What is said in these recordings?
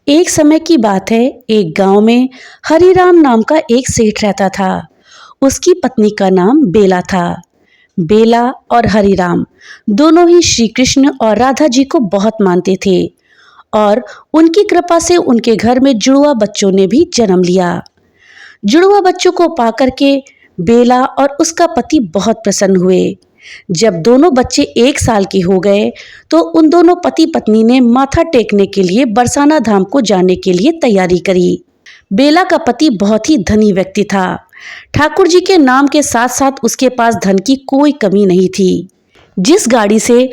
एक समय की बात है, एक गांव में हरिराम नाम का एक सेठ रहता था। उसकी पत्नी का नाम बेला था। बेला और हरिराम दोनों ही श्री कृष्ण और राधा जी को बहुत मानते थे और उनकी कृपा से उनके घर में जुड़वा बच्चों ने भी जन्म लिया। जुड़वा बच्चों को पाकर के बेला और उसका पति बहुत प्रसन्न हुए। जब दोनों बच्चे 1 साल के हो गए तो उन दोनों पति पत्नी ने माथा टेकने के लिए बरसाना धाम को जाने के लिए तैयारी करी। बेला का पति बहुत ही धनी व्यक्ति था। ठाकुर जी के नाम के साथ साथ उसके पास धन की कोई कमी नहीं थी। जिस गाड़ी से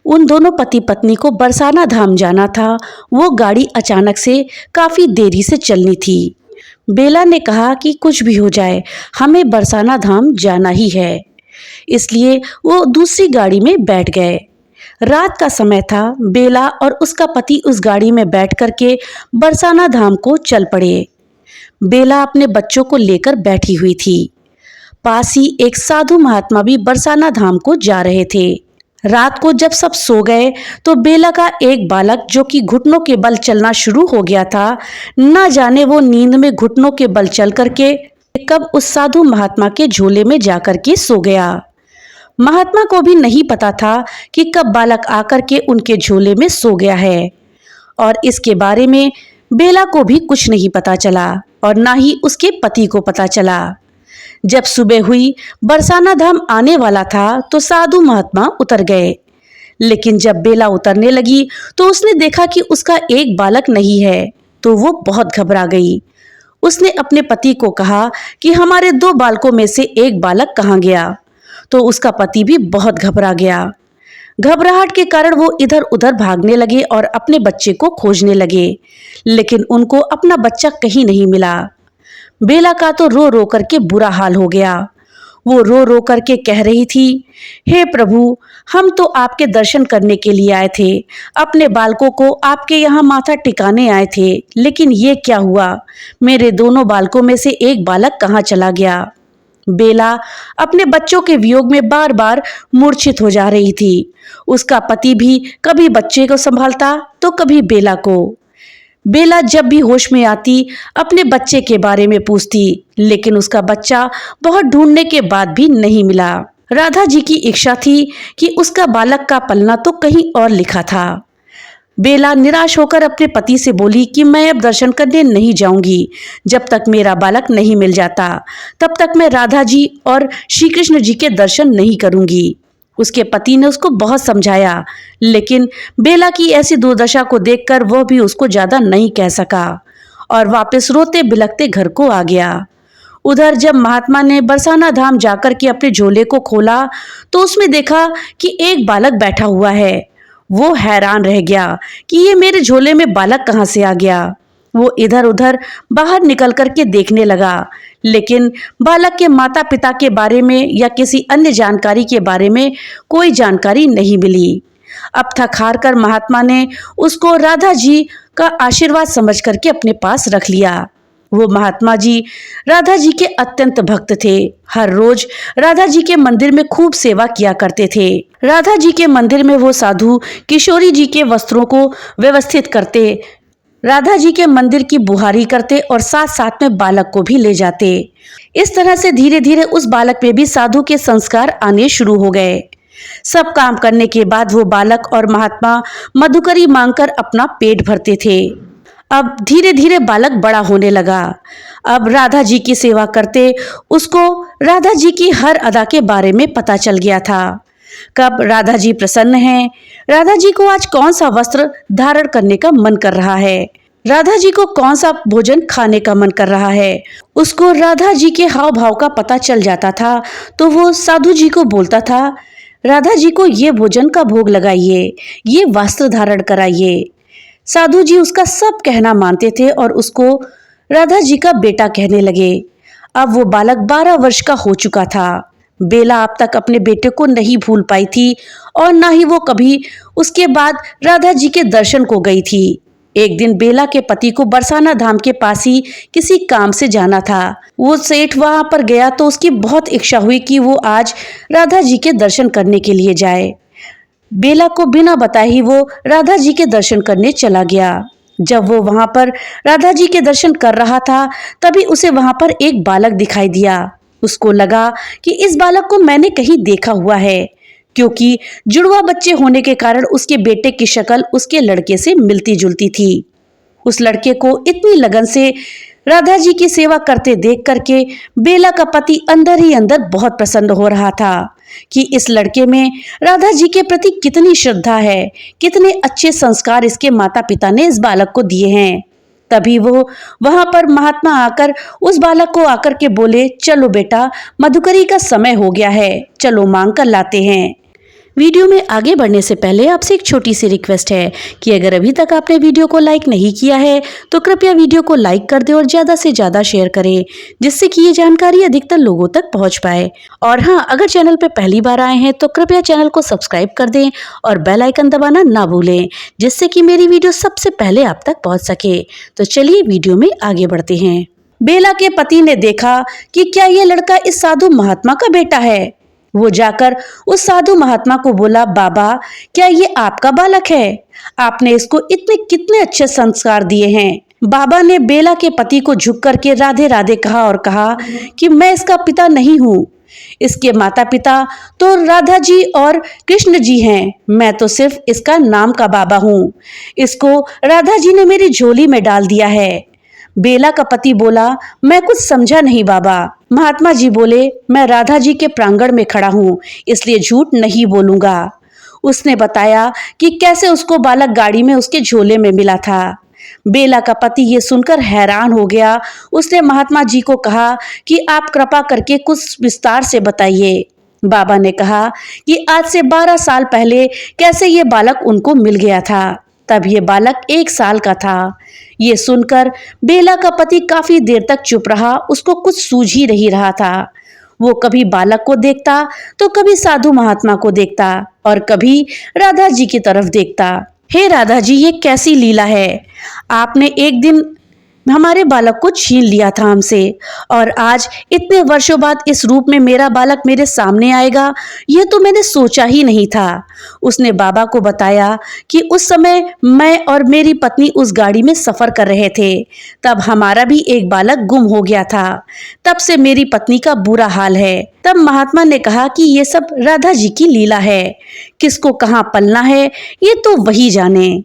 उन दोनों पति पत्नी को बरसाना धाम जाना था, वो गाड़ी अचानक से काफी देरी से चलनी थी। बेला ने कहा कि कुछ भी हो जाए, हमें बरसाना धाम जाना ही है। इसलिए वो दूसरी गाड़ी में बैठ गए। रात का समय था। बेला और उसका पति उस गाड़ी में बैठ करके बरसाना धाम को चल पड़े। बेला अपने बच्चों को लेकर बैठी हुई थी। पास ही एक साधु महात्मा भी बरसाना धाम को जा रहे थे। रात को जब सब सो गए तो बेला का एक बालक, जो कि घुटनों के बल चलना शुरू हो गया था, न जाने वो नींद में घुटनों के बल चल करके कब उस साधु महात्मा के झोले में जाकर के सो गया। महात्मा को भी नहीं पता था कि कब बालक आकर के उनके झोले में सो गया है, और इसके बारे में बेला को भी कुछ नहीं पता चला और ना ही उसके पति को पता चला। जब सुबह हुई, बरसाना धाम आने वाला था तो साधु महात्मा उतर गए। लेकिन जब बेला उतरने लगी तो उसने देखा कि उसका एक बालक नहीं है, तो वो बहुत घबरा गई। उसने अपने पति को कहा कि हमारे 2 बालकों में से एक बालक कहाँ गया। तो उसका पति भी बहुत घबरा गया। घबराहट के कारण वो इधर उधर भागने लगे और अपने बच्चे को खोजने लगे, लेकिन उनको अपना बच्चा कहीं नहीं मिला। बेला का तो रो रो करके बुरा हाल हो गया। वो रो रो करके कह रही थी, हे प्रभु, हम तो आपके दर्शन करने के लिए आए थे, अपने बालकों को आपके यहाँ माथा टिकाने आए थे, लेकिन ये क्या हुआ, मेरे दोनों बालकों में से एक बालक कहाँ चला गया। बेला अपने बच्चों के वियोग में बार बार मूर्छित हो जा रही थी। उसका पति भी कभी बच्चे को संभालता तो कभी बेला को। बेला जब भी होश में आती अपने बच्चे के बारे में पूछती, लेकिन उसका बच्चा बहुत ढूंढने के बाद भी नहीं मिला। राधा जी की इच्छा थी कि उसका बालक का पलना तो कहीं और लिखा था। बेला निराश होकर अपने पति से बोली कि मैं अब दर्शन करने नहीं जाऊंगी, जब तक मेरा बालक नहीं मिल जाता तब तक मैं राधा जी और श्री कृष्ण जी के दर्शन नहीं करूंगी। उसके पति ने उसको बहुत समझाया, लेकिन बेला की ऐसी दुर्दशा को देखकर वह भी उसको ज्यादा नहीं कह सका और वापस रोते बिलखते घर को आ गया। उधर जब महात्मा ने बरसाना धाम जाकर के अपने झोले को खोला तो उसमें देखा कि एक बालक बैठा हुआ है। वो हैरान रह गया कि ये मेरे झोले में बालक कहाँ से आ गया। वो इधर उधर बाहर निकल करके देखने लगा, लेकिन बालक के माता पिता के बारे में या किसी अन्य जानकारी के बारे में कोई जानकारी नहीं मिली। अब थक हार कर महात्मा ने उसको राधा जी का आशीर्वाद समझ करके अपने पास रख लिया। वो महात्मा जी राधा जी के अत्यंत भक्त थे। हर रोज राधा जी के मंदिर में खूब सेवा किया करते थे। राधा जी के मंदिर में वो साधु किशोरी जी के वस्त्रों को व्यवस्थित करते, राधा जी के मंदिर की बुहारी करते और साथ साथ में बालक को भी ले जाते। इस तरह से धीरे धीरे उस बालक में भी साधु के संस्कार आने शुरू हो गए। सब काम करने के बाद वो बालक और महात्मा मधुकरी मांगकर अपना पेट भरते थे। अब धीरे धीरे बालक बड़ा होने लगा। अब राधा जी की सेवा करते उसको राधा जी की हर अदा के बारे में पता चल गया था। कब राधा जी प्रसन्न हैं, राधा जी को आज कौन सा वस्त्र धारण करने का मन कर रहा है, राधा जी को कौन सा भोजन खाने का मन कर रहा है, उसको राधा जी के हाव भाव का पता चल जाता था। तो वो साधु जी को बोलता था, राधा जी को ये भोजन का भोग लगाइए, ये वस्त्र धारण कराइए। साधु जी उसका सब कहना मानते थे और उसको राधा जी का बेटा कहने लगे। अब वो बालक 12 वर्ष का हो चुका था। बेला अब तक अपने बेटे को नहीं भूल पाई थी और ना ही वो कभी उसके बाद राधा जी के दर्शन को गई थी। एक दिन बेला के पति को बरसाना धाम के पास ही किसी काम से जाना था। वो सेठ वहां पर गया तो उसकी बहुत इच्छा हुई कि वो आज राधा जी के दर्शन करने के लिए जाए। बेला को बिना बताए ही वो राधा जी के दर्शन करने चला गया। जब वो वहां पर राधा जी के दर्शन कर रहा था, तभी उसे वहां पर एक बालक दिखाई दिया। उसको लगा कि इस बालक को मैंने कहीं देखा हुआ है, क्योंकि जुड़वा बच्चे होने के कारण उसके बेटे की शक्ल उसके लड़के से मिलती जुलती थी। उस लड़के को इतनी लगन से राधा जी की सेवा करते देख करके बेला का पति अंदर ही अंदर बहुत प्रसन्न हो रहा था कि इस लड़के में राधा जी के प्रति कितनी श्रद्धा है, कितने अच्छे संस्कार इसके माता पिता ने इस बालक को दिए हैं। तभी वो वहां पर महात्मा आकर उस बालक को आकर के बोले, चलो बेटा, मधुकरी का समय हो गया है, चलो मांग कर लाते हैं। वीडियो में आगे बढ़ने से पहले आपसे एक छोटी सी रिक्वेस्ट है कि अगर अभी तक आपने वीडियो को लाइक नहीं किया है तो कृपया वीडियो को लाइक कर दें और ज़्यादा से ज़्यादा शेयर करें, जिससे कि ये जानकारी अधिकतर लोगों तक पहुंच पाए। और हाँ, अगर चैनल पर पहली बार आए हैं तो कृपया चैनल को सब्सक्राइब कर दें और बेल आइकन दबाना ना भूलें, जिससे कि मेरी वीडियो सबसे पहले आप तक पहुँच सके। तो चलिए वीडियो में आगे बढ़ते हैं। बेला के पति ने देखा कि क्या ये लड़का इस साधु महात्मा का बेटा है। वो जाकर उस साधु महात्मा को बोला, बाबा, क्या ये आपका बालक है? आपने इसको इतने कितने अच्छे संस्कार दिए हैं। बाबा ने बेला के पति को झुक करके राधे राधे कहा और कहा कि मैं इसका पिता नहीं हूँ। इसके माता पिता तो राधा जी और कृष्ण जी हैं, मैं तो सिर्फ इसका नाम का बाबा हूँ। इसको राधा जी ने मेरी झोली में डाल दिया है। बेला का पति बोला, मैं कुछ समझा नहीं बाबा। महात्मा जी बोले, मैं राधा जी के प्रांगण में खड़ा हूँ, इसलिए झूठ नहीं बोलूंगा। उसने बताया कि कैसे उसको बालक गाड़ी में उसके झोले में मिला था। बेला का पति ये सुनकर हैरान हो गया। उसने महात्मा जी को कहा कि आप कृपा करके कुछ विस्तार से बताइए। बाबा ने कहा कि आज से 12 साल पहले कैसे ये बालक उनको मिल गया था। तब ये बालक 1 साल का था। ये सुनकर बेला का पति काफी देर तक चुप रहा, उसको कुछ सूझ ही नहीं रहा था। वो कभी बालक को देखता तो कभी साधु महात्मा को देखता और कभी राधा जी की तरफ देखता। हे राधा जी, ये कैसी लीला है? आपने एक दिन हमारे बालक को छीन लिया था हमसे, और आज इतने वर्षों बाद इस रूप में मेरा बालक मेरे सामने आएगा, यह तो मैंने सोचा ही नहीं था। उसने बाबा को बताया कि उस समय मैं और मेरी पत्नी उस गाड़ी में सफर कर रहे थे, तब हमारा भी एक बालक गुम हो गया था। तब से मेरी पत्नी का बुरा हाल है। तब महात्मा ने कहा कि ये सब राधा जी की लीला है, किसको कहाँ पलना है ये तो वही जाने।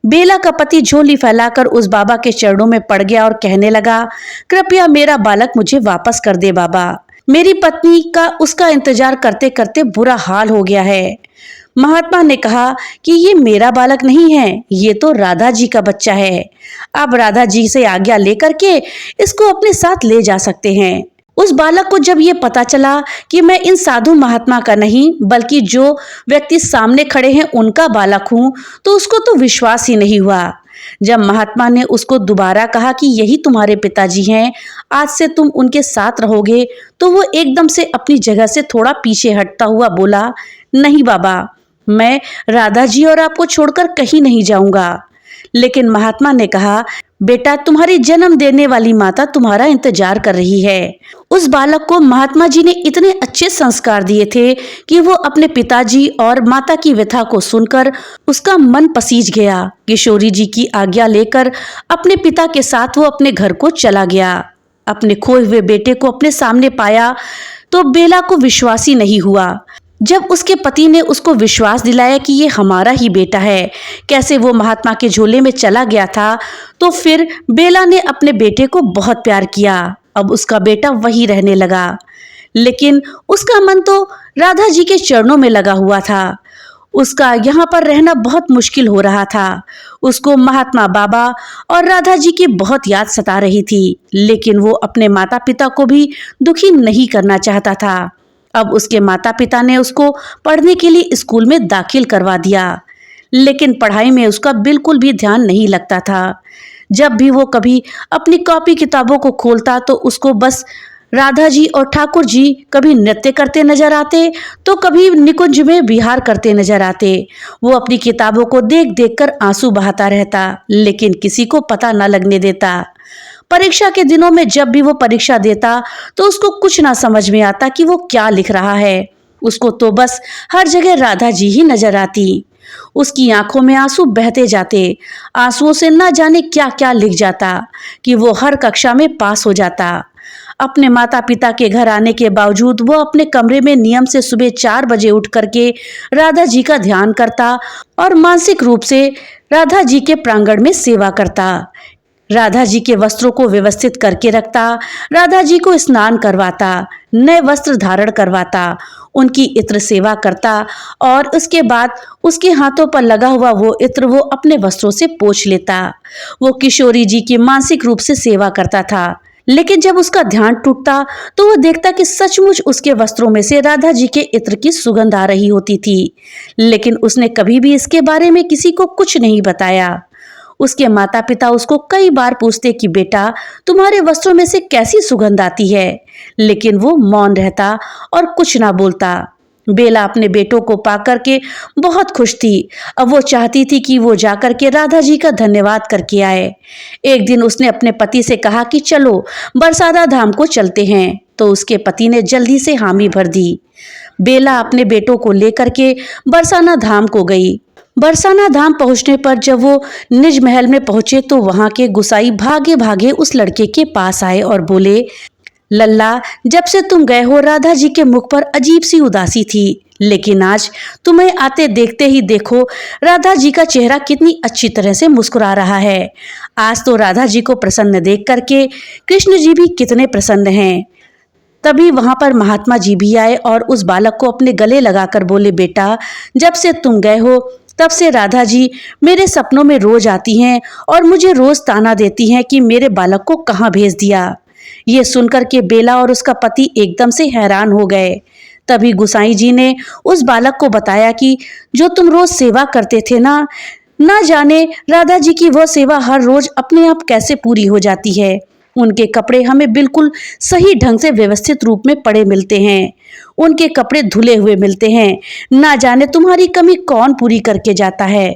बेला का पति झोली फैलाकर उस बाबा के चरणों में पड़ गया और कहने लगा, कृपया मेरा बालक मुझे वापस कर दे बाबा। मेरी पत्नी का उसका इंतजार करते करते बुरा हाल हो गया है। महात्मा ने कहा कि ये मेरा बालक नहीं है, ये तो राधा जी का बच्चा है। आप राधा जी से आज्ञा लेकर के इसको अपने साथ ले जा सकते हैं। उस बालक को जब ये पता चला कि मैं इन साधु महात्मा का नहीं बल्कि जो व्यक्ति सामने खड़े हैं उनका बालक हूं, तो उसको तो विश्वास ही नहीं हुआ। जब महात्मा ने उसको दोबारा कहा कि यही तुम्हारे पिताजी हैं, आज से तुम उनके साथ रहोगे, तो वो एकदम से अपनी जगह से थोड़ा पीछे हटता हुआ बोला, नहीं बाबा, मैं राधा जी और आपको छोड़कर कहीं नहीं जाऊंगा। लेकिन महात्मा ने कहा, बेटा, तुम्हारी जन्म देने वाली माता तुम्हारा इंतजार कर रही है। उस बालक को महात्मा जी ने इतने अच्छे संस्कार दिए थे कि वो अपने पिताजी और माता की व्यथा को सुनकर उसका मन पसीज गया। किशोरी जी की आज्ञा लेकर अपने पिता के साथ वो अपने घर को चला गया। अपने खोए हुए बेटे को अपने सामने पाया तो बेला को विश्वास ही नहीं हुआ। जब उसके पति ने उसको विश्वास दिलाया कि ये हमारा ही बेटा है, कैसे वो महात्मा के झोले में चला गया था, तो फिर बेला ने अपने बेटे को बहुत प्यार किया। अब उसका बेटा वही रहने लगा, लेकिन उसका मन तो राधा जी के चरणों में लगा हुआ था। उसका यहाँ पर रहना बहुत मुश्किल हो रहा था। उसको महात्मा बाबा और राधा जी की बहुत याद सता रही थी, लेकिन वो अपने माता पिता को भी दुखी नहीं करना चाहता था। अब उसके माता पिता ने उसको पढ़ने के लिए स्कूल में दाखिल करवा दिया, लेकिन पढ़ाई में उसका बिल्कुल भी ध्यान नहीं लगता था। जब भी वो कभी अपनी कॉपी किताबों को खोलता तो उसको बस राधा जी और ठाकुर जी कभी नृत्य करते नजर आते तो कभी निकुंज में विहार करते नजर आते। वो अपनी किताबों को देख देख कर आंसू बहाता रहता, लेकिन किसी को पता न लगने देता। परीक्षा के दिनों में जब भी वो परीक्षा देता तो उसको कुछ ना समझ में आता कि वो क्या लिख रहा है। उसको तो बस हर जगह राधा जी ही नजर आती। उसकी आंखों में आंसू बहते जाते। आंसुओं से न जाने क्या क्या लिख जाता कि वो हर कक्षा में पास हो जाता। अपने माता पिता के घर आने के बावजूद वो अपने कमरे में नियम से सुबह 4 बजे उठ करके राधा जी का ध्यान करता और मानसिक रूप से राधा जी के प्रांगण में सेवा करता। राधा जी के वस्त्रों को व्यवस्थित करके रखता, राधा जी को स्नान करवाता, नए वस्त्र धारण करवाता, उनकी इत्र सेवा करता और उसके बाद उसके हाथों पर लगा हुआ वो इत्र वो अपने वस्त्रों से पोंछ लेता। वो किशोरी जी की मानसिक रूप से सेवा करता था। लेकिन जब उसका ध्यान टूटता तो वह देखता कि सचमुच उसके वस्त्रों में से राधा जी के इत्र की सुगंध आ रही होती थी, लेकिन उसने कभी भी इसके बारे में किसी को कुछ नहीं बताया। उसके माता पिता उसको कई बार पूछते कि बेटा तुम्हारे वस्त्रों में से कैसी सुगंध आती है, लेकिन वो मौन रहता और कुछ ना बोलता। बेला अपने बेटों को पाकर के बहुत खुश थी। अब वो चाहती थी कि वो जाकर के राधा जी का धन्यवाद करके आए। एक दिन उसने अपने पति से कहा कि चलो बरसाना धाम को चलते हैं, तो उसके पति ने जल्दी से हामी भर दी। बेला अपने बेटों को लेकर के बरसाना धाम को गई। बरसाना धाम पहुंचने पर जब वो निज महल में पहुंचे तो वहां के गुसाई भागे भागे उस लड़के के पास आए और बोले, लल्ला जब से तुम गए हो राधा जी के मुख पर अजीब सी उदासी थी, लेकिन आज तुम्हें आते देखते ही देखो राधा जी का चेहरा कितनी अच्छी तरह से मुस्कुरा रहा है। आज तो राधा जी को प्रसन्न देख करके कृष्ण जी भी कितने प्रसन्न हैं। तभी वहां पर महात्मा जी भी आए और उस बालक को अपने गले लगाकर बोले, बेटा जब से तुम गए हो तब से राधा जी मेरे सपनों में रोज आती हैं और मुझे रोज ताना देती हैं कि मेरे बालक को कहाँ भेज दिया। ये सुनकर के बेला और उसका पति एकदम से हैरान हो गए। तभी गुसाई जी ने उस बालक को बताया कि जो तुम रोज सेवा करते थे ना जाने राधा जी की वह सेवा हर रोज अपने आप कैसे पूरी हो जाती है। उनके कपड़े हमें बिल्कुल सही ढंग से व्यवस्थित रूप में पड़े मिलते हैं, उनके कपड़े धुले हुए मिलते हैं, ना जाने तुम्हारी कमी कौन पूरी करके जाता है।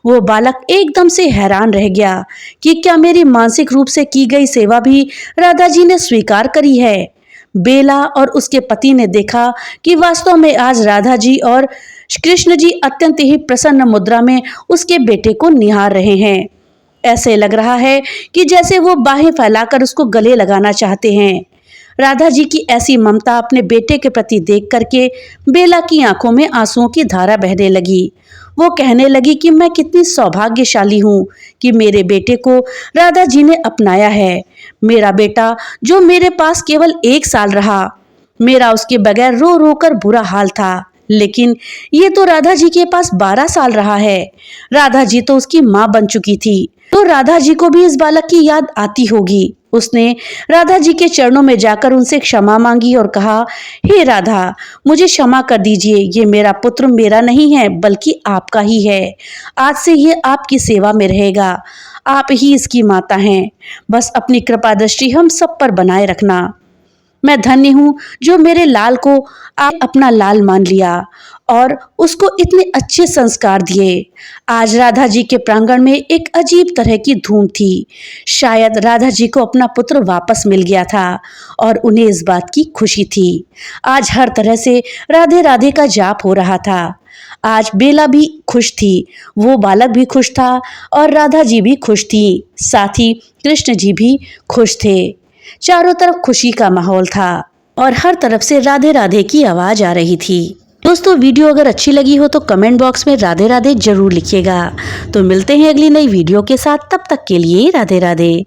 वो बालक एकदम से हैरान रह गया कि क्या मेरी मानसिक रूप से की गई सेवा भी राधा जी ने स्वीकार करी है। बेला और उसके पति ने देखा कि वास्तव में आज राधा जी और कृष्ण जी अत्यंत ही प्रसन्न मुद्रा में उसके बेटे को निहार रहे हैं। ऐसे लग रहा है कि जैसे वो बाहें फैलाकर उसको गले लगाना चाहते हैं। राधा जी की ऐसी ममता अपने बेटे के प्रति देख करके बेला की आंखों में आंसुओं की धारा बहने लगी। वो कहने लगी कि मैं कितनी सौभाग्यशाली हूँ कि मेरे बेटे को राधा जी ने अपनाया है। मेरा बेटा जो मेरे पास केवल 1 साल रहा, मेरा उसके बगैर रो रो कर बुरा हाल था, लेकिन ये तो राधा जी के पास 12 साल रहा है। राधा जी तो उसकी माँ बन चुकी थी, तो राधा जी को भी इस बालक की याद आती होगी। उसने राधा जी के चरणों में जाकर उनसे क्षमा मांगी और कहा, हे राधा मुझे क्षमा कर दीजिए, ये मेरा पुत्र मेरा नहीं है बल्कि आपका ही है। आज से ये आपकी सेवा में रहेगा, आप ही इसकी माता हैं। बस अपनी कृपा दृष्टि हम सब पर बनाए रखना। मैं धन्य हूँ जो मेरे लाल को आप अपना लाल मान लिया और उसको इतने अच्छे संस्कार दिए। आज राधा जी के प्रांगण में एक अजीब तरह की धूम थी। शायद राधा जी को अपना पुत्र वापस मिल गया था और उन्हें इस बात की खुशी थी। आज हर तरह से राधे राधे का जाप हो रहा था। आज बेला भी खुश थी, वो बालक भी खुश था और राधा जी भी खुश थी, साथ ही कृष्ण जी भी खुश थे। चारों तरफ खुशी का माहौल था और हर तरफ से राधे राधे की आवाज आ रही थी। दोस्तों वीडियो अगर अच्छी लगी हो तो कमेंट बॉक्स में राधे राधे जरूर लिखिएगा। तो मिलते हैं अगली नई वीडियो के साथ, तब तक के लिए राधे राधे।